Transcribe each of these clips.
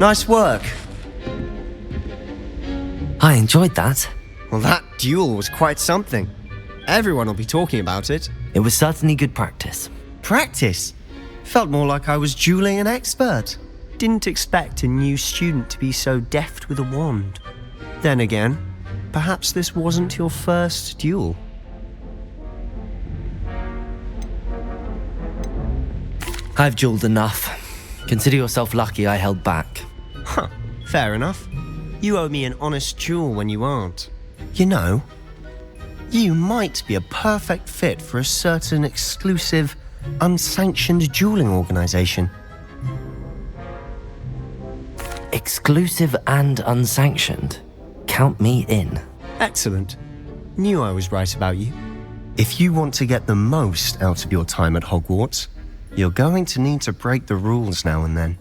Nice work. I enjoyed that. Well, that duel was quite something. Everyone will be talking about it. It was certainly good practice. Practice? Felt more like I was dueling an expert. Didn't expect a new student to be so deft with a wand. Then again, perhaps this wasn't your first duel. I've dueled enough. Consider yourself lucky I held back. Huh, fair enough. You owe me an honest duel when you aren't. You know, you might be a perfect fit for a certain exclusive, unsanctioned dueling organization. Exclusive and unsanctioned. Count me in. Excellent. Knew I was right about you. If you want to get the most out of your time at Hogwarts, you're going to need to break the rules now and then.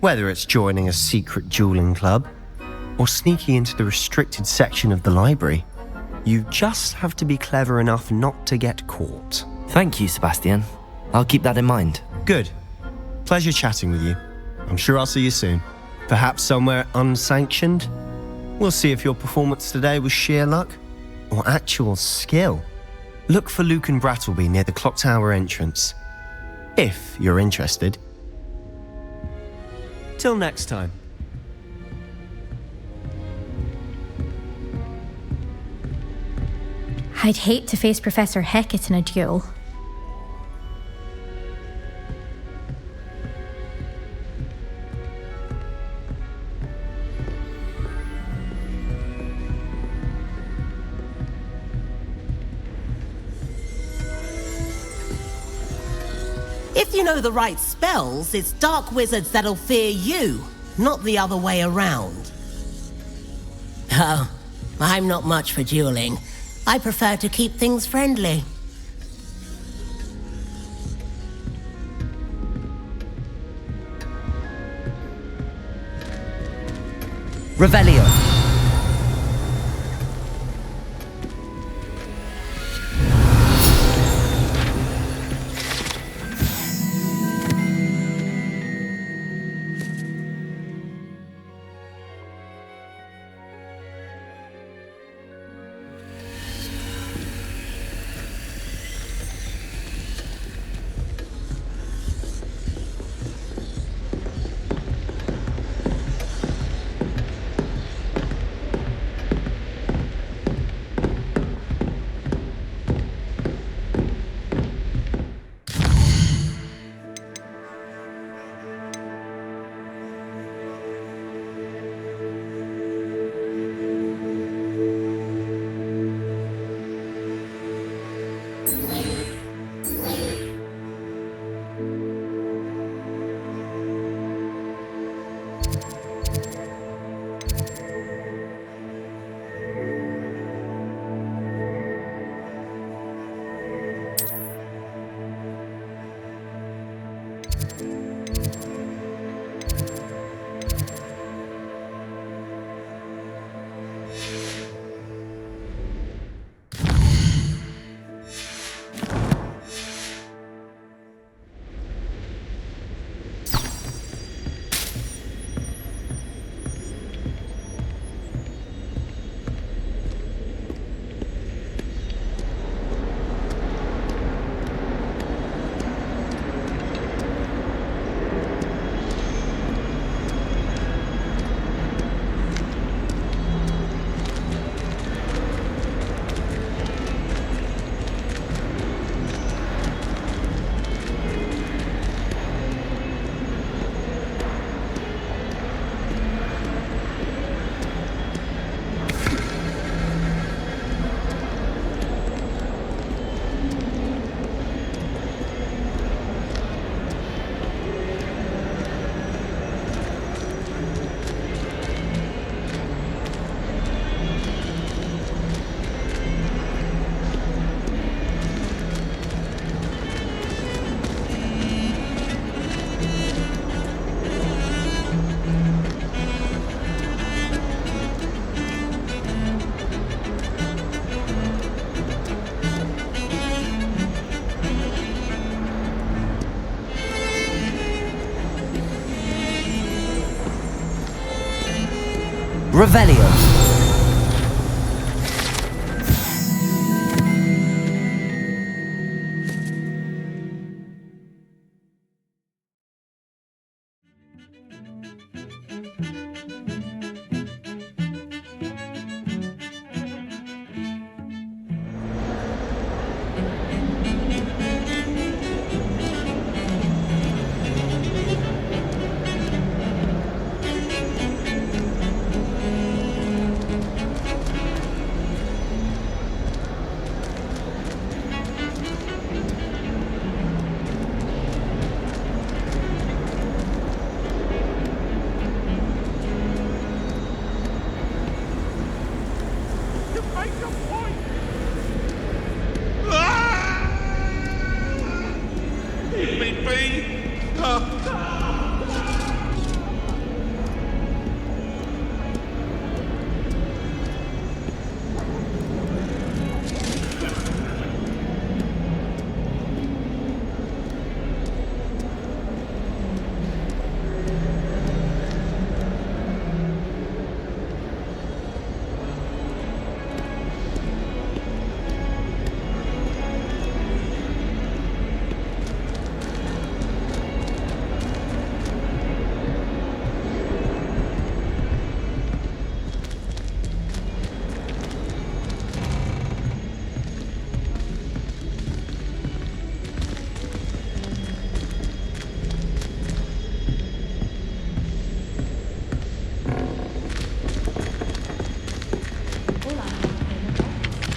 Whether it's joining a secret dueling club or sneaking into the restricted section of the library, you just have to be clever enough not to get caught. Thank you, Sebastian. I'll keep that in mind. Good. Pleasure chatting with you. I'm sure I'll see you soon. Perhaps somewhere unsanctioned? We'll see if your performance today was sheer luck or actual skill. Look for Luke and Brattleby near the clock tower entrance, if you're interested. Till next time. I'd hate to face Professor Hecat in a duel. If you know the right spells, it's dark wizards that'll fear you, not the other way around. Oh, I'm not much for dueling. I prefer to keep things friendly. Revelio. Revelio.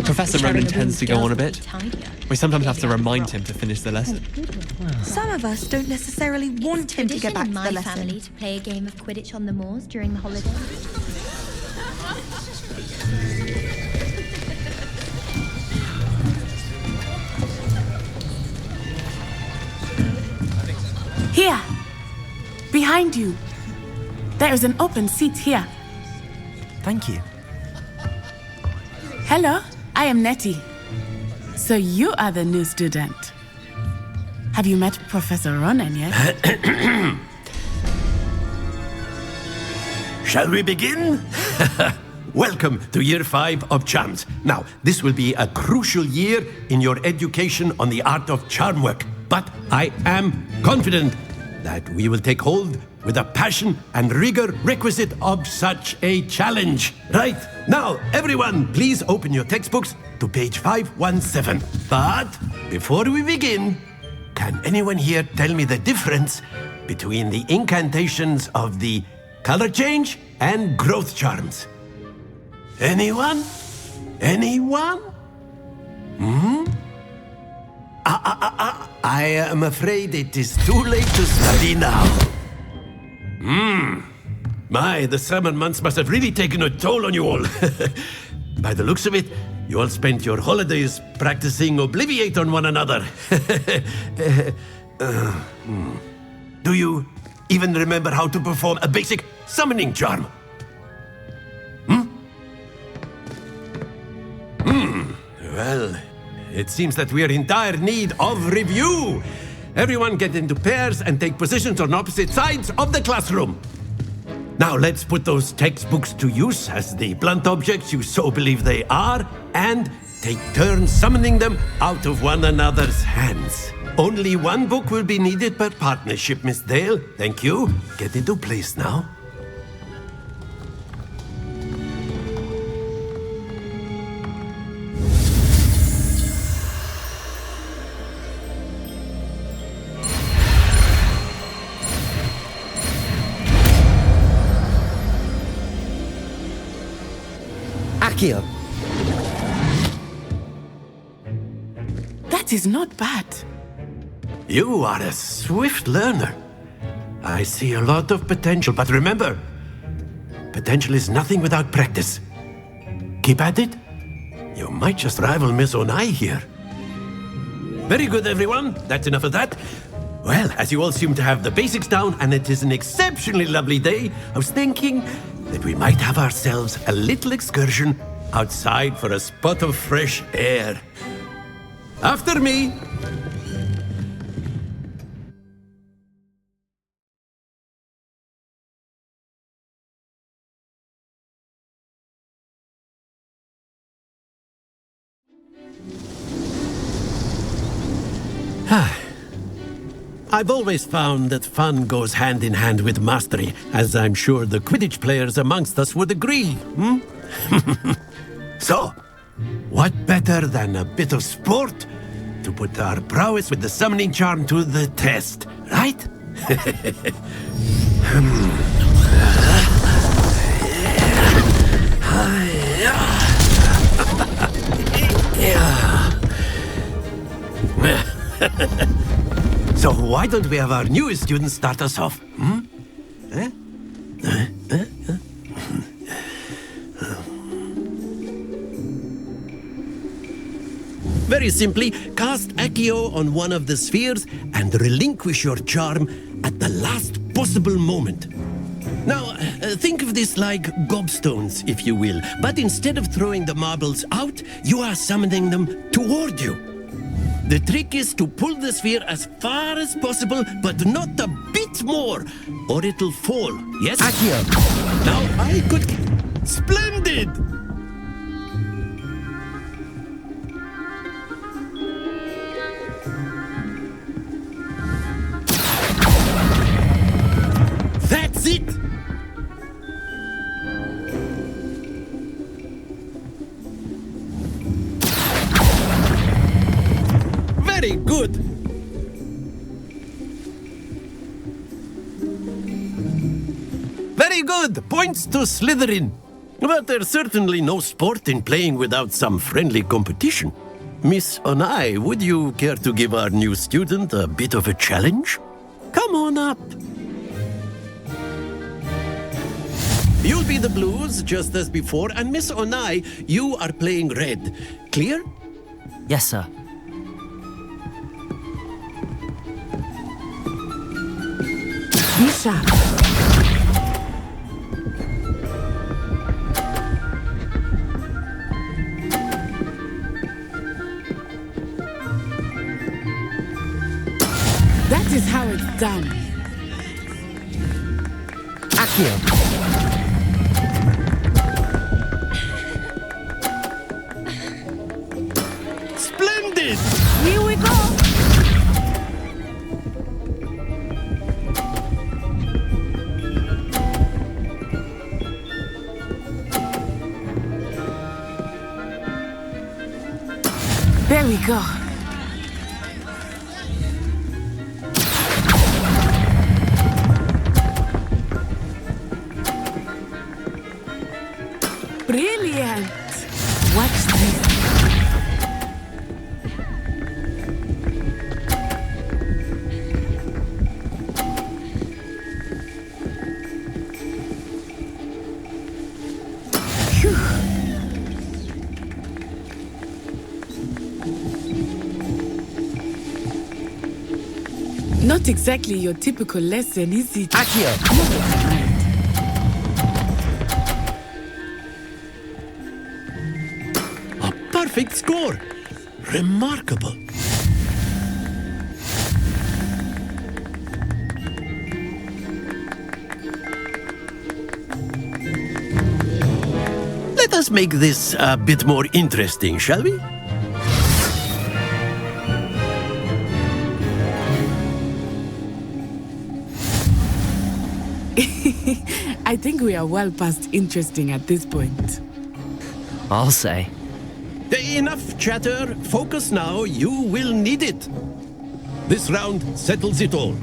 Professor Ronan tends to go on a bit. We sometimes have to remind him to finish the lesson. Some of us don't necessarily want him to get back to the my lesson. family to play a game of Quidditch on the moors during the holidays. Here! Behind you! There is an open seat here. Thank you. Hello, I am Nettie. So you are the new student. Have you met Professor Ronan yet? Shall we begin? Welcome to Year 5 of Charms. Now, this will be a crucial year in your education on the art of charm work. But I am confident that we will take hold with the passion and rigor requisite of such a challenge. Right, now, everyone, please open your textbooks to page 517. But before we begin, can anyone here tell me the difference between the incantations of the color change and growth charms? Anyone? Anyone? I am afraid it is too late to study now. My, the summer months must have really taken a toll on you all. By the looks of it, you all spent your holidays practicing Obliviate on one another. Do you even remember how to perform a basic summoning charm? Well, it seems that we are in dire need of review. Everyone get into pairs and take positions on opposite sides of the classroom. Now let's put those textbooks to use as the blunt objects you so believe they are, and take turns summoning them out of one another's hands. Only one book will be needed per partnership, Miss Dale. Thank you. Get into place now. Accio. That is not bad. You are a swift learner. I see a lot of potential, but remember, potential is nothing without practice. Keep at it. You might just rival Miss Onai here. Very good, everyone. That's enough of that. Well, as you all seem to have the basics down, and it is an exceptionally lovely day, I was thinking that we might have ourselves a little excursion outside for a spot of fresh air. After me. I've always found that fun goes hand in hand with mastery, as I'm sure the Quidditch players amongst us would agree. So, what better than a bit of sport to put our prowess with the summoning charm to the test, right? So why don't we have our newest student start us off? Very simply, cast Accio on one of the spheres and relinquish your charm at the last possible moment. Now, think of this like gobstones, if you will, but instead of throwing the marbles out, you are summoning them toward you. The trick is to pull the sphere as far as possible, but not a bit more, or it'll fall. Yes? Accio! Now I could... Splendid! That's it! Very good! Very good! Points to Slytherin. But there's certainly no sport in playing without some friendly competition. Miss Onai, would you care to give our new student a bit of a challenge? Come on up. You'll be the blues, just as before, and Miss Onai, you are playing red. Clear? Yes, sir. Be sharp. That is how it's done. Accio! Splendid! Here we go. There we go. Brilliant. Watch this. Not exactly your typical lesson, is it? Accio! A perfect score! Remarkable! Let us make this a bit more interesting, shall we? I think we are well past interesting at this point. I'll say. Enough chatter. Focus now. You will need it. This round settles it all.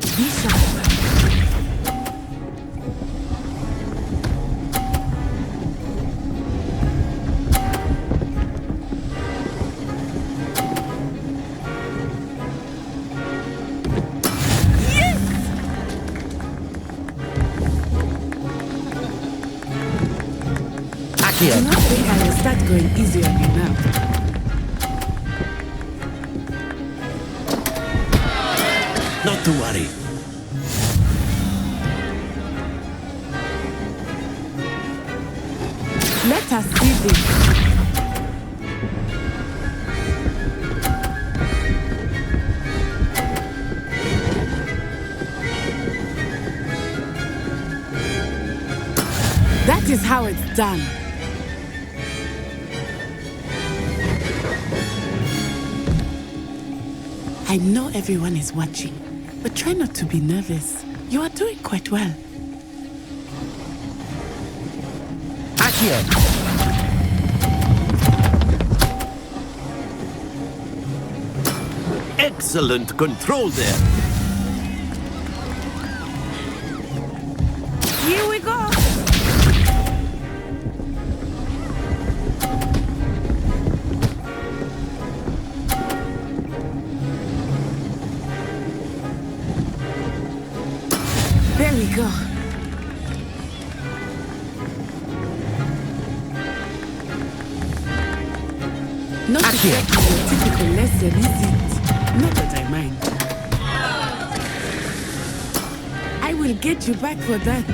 Be sharp. I do not think I will start going easy on you now. Not to worry. Let us see this. That is how it's done. I know everyone is watching, but try not to be nervous. You are doing quite well. Accio! Excellent control there. Here we go! There we go. Not exactly a typical lesson, is it? Not that I mind. I will get you back for that.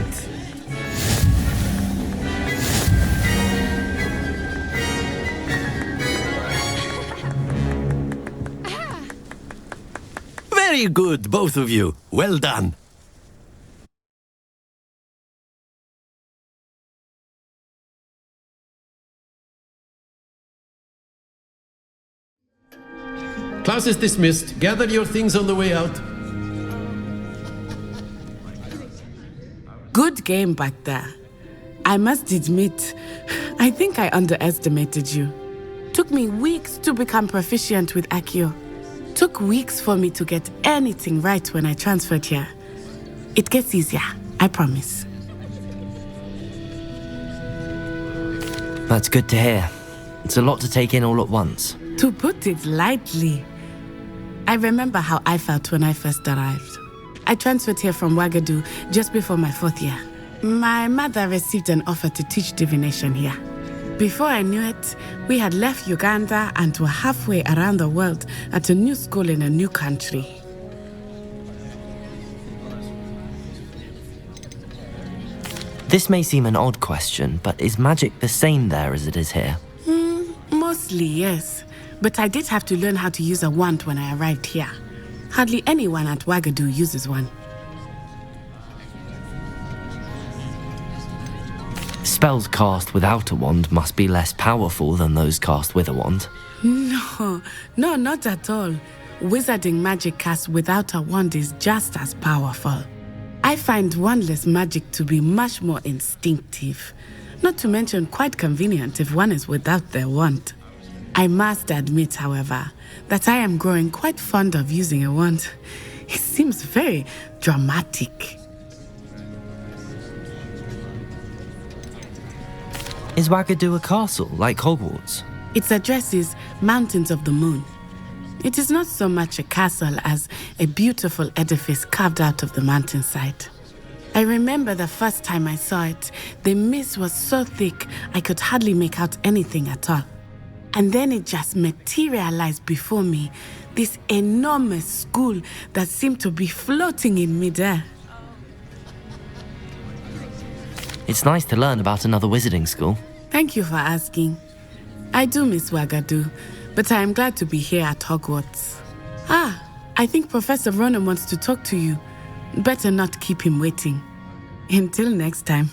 Very good, both of you. Well done. Class is dismissed. Gather your things on the way out. Good game back there. I must admit, I think I underestimated you. Took me weeks to become proficient with Accio. Took weeks for me to get anything right when I transferred here. It gets easier, I promise. That's good to hear. It's a lot to take in all at once. To put it lightly, I remember how I felt when I first arrived. I transferred here from Ouagadougou just before my 4th year. My mother received an offer to teach divination here. Before I knew it, we had left Uganda and were halfway around the world at a new school in a new country. This may seem an odd question, but is magic the same there as it is here? Mostly, yes. But I did have to learn how to use a wand when I arrived here. Hardly anyone at Ouagadougou uses one. Spells cast without a wand must be less powerful than those cast with a wand. No, not at all. Wizarding magic cast without a wand is just as powerful. I find wandless magic to be much more instinctive. Not to mention quite convenient if one is without their wand. I must admit, however, that I am growing quite fond of using a wand. It seems very dramatic. Is Ouagadougou a castle, like Hogwarts? Its address is Mountains of the Moon. It is not so much a castle as a beautiful edifice carved out of the mountainside. I remember the first time I saw it, the mist was so thick I could hardly make out anything at all. And then it just materialized before me, this enormous school that seemed to be floating in midair. It's nice to learn about another wizarding school. Thank you for asking. I do miss Ouagadougou, but I am glad to be here at Hogwarts. I think Professor Ronan wants to talk to you. Better not keep him waiting. Until next time.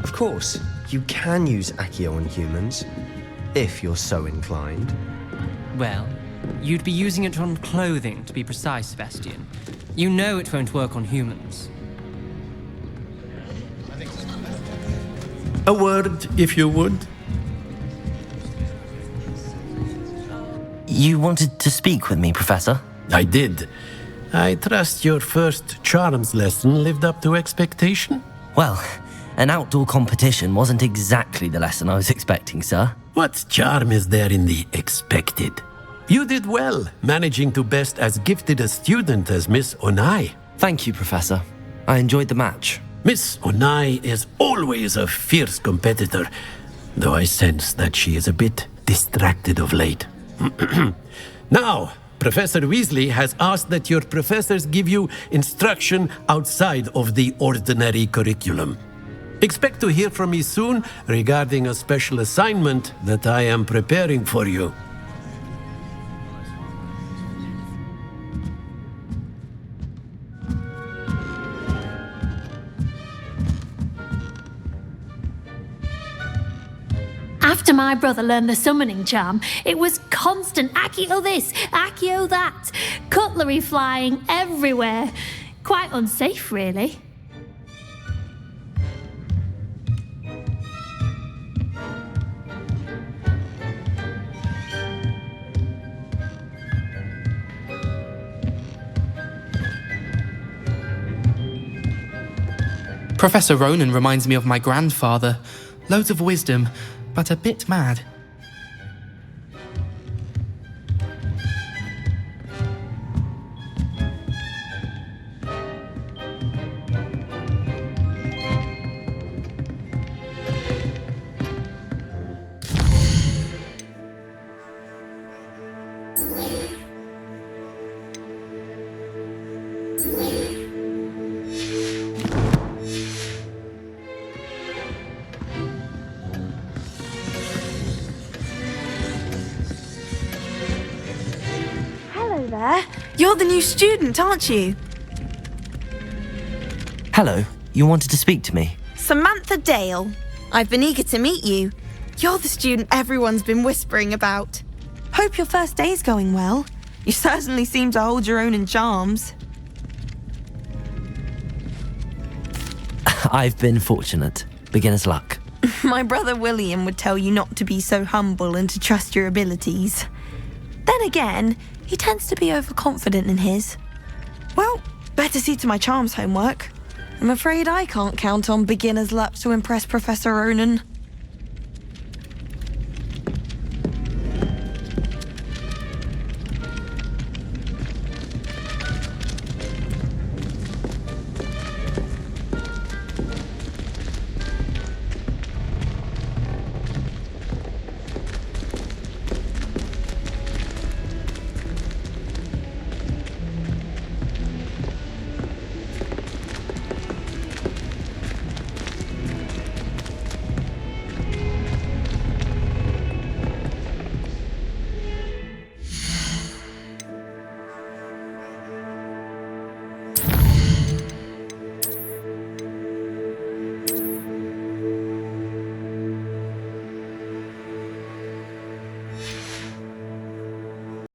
Of course, you can use Accio on humans, if you're so inclined. Well, you'd be using it on clothing, to be precise, Sebastian. You know it won't work on humans. A word, if you would. You wanted to speak with me, Professor? I did. I trust your first charms lesson lived up to expectation? Well, an outdoor competition wasn't exactly the lesson I was expecting, sir. What charm is there in the expected? You did well, managing to best as gifted a student as Miss Onai. Thank you, Professor. I enjoyed the match. Miss Onai is always a fierce competitor, though I sense that she is a bit distracted of late. Now, Professor Weasley has asked that your professors give you instruction outside of the ordinary curriculum. Expect to hear from me soon regarding a special assignment that I am preparing for you. After my brother learned the summoning charm, it was constant Accio this, Accio that, cutlery flying everywhere. Quite unsafe, really. Professor Ronan reminds me of my grandfather. Loads of wisdom, but a bit mad. There. You're the new student, aren't you? Hello, you wanted to speak to me? Samantha Dale. I've been eager to meet you. You're the student everyone's been whispering about. Hope your first day's going well. You certainly seem to hold your own in charms. I've been fortunate. Beginner's luck. My brother William would tell you not to be so humble and to trust your abilities. Then again, he tends to be overconfident in his. Well, better see to my charms homework. I'm afraid I can't count on beginner's luck to impress Professor Ronan.